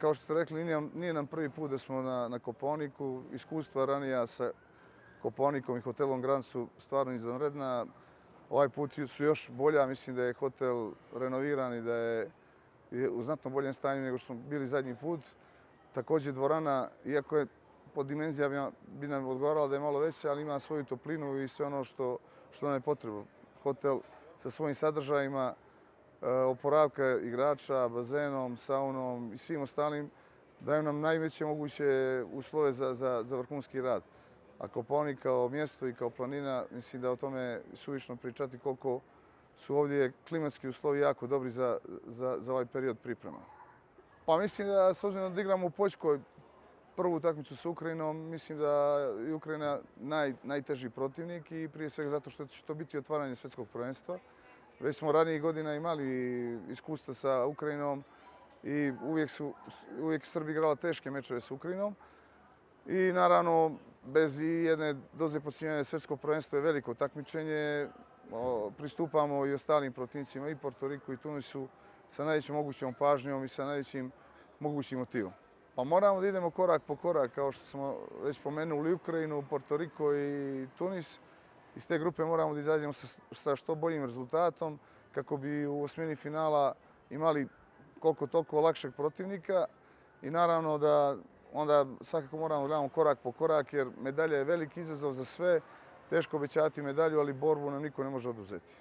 Kao što ste rekli, nije nam prvi put da smo na Kopaoniku. Iskustva ranija sa Kopaonikom i hotelom Grand su stvarno izvanredna. Ovaj put su još bolja. Mislim da je hotel renoviran i da je u znatno boljem stanju nego što smo bili zadnji put. Također dvorana, iako je po dimenzijama bi nam odgovarala da je malo veća, ali ima svoju toplinu i sve ono što nam je potrebno. Hotel sa svojim sadržajima, oporavka igrača, bazenom, saunom i svim ostalim daju nam najveće moguće uslove za vrhunski rad. A Kopaonik kao mjesto i kao planina, mislim da o tome suvišno pričati koliko su ovdje klimatski uslovi jako dobri za ovaj period priprema. Pa mislim da, s obzirom da igramo u Poljskoj prvu utakmicu sa Ukrajinom, mislim da je Ukrajina najteži protivnik i prije svega zato što će to biti otvaranje svjetskog prvenstva. Već smo ranijih godina imali iskustva sa Ukrajinom i uvijek Srbija igrala teške mečeve sa Ukrajinom. I naravno, bez jedne doze podcjenjivanja svjetsko prvenstvo je veliko takmičenje. Pristupamo i ostalim protivnicima i Portoriku i Tunisu sa najvećom mogućom pažnjom i sa najvećim mogućim motivom. Pa moramo da idemo korak po korak, kao što smo već pomenuli Ukrajinu, Portoriko i Tunis. Iz te grupe moramo da izađemo sa što boljim rezultatom kako bi u osmini finala imali koliko toliko lakšeg protivnika i naravno da onda svakako moramo da gledamo korak po korak jer medalja je veliki izazov za sve. Teško obećati medalju, ali borbu nam niko ne može oduzeti.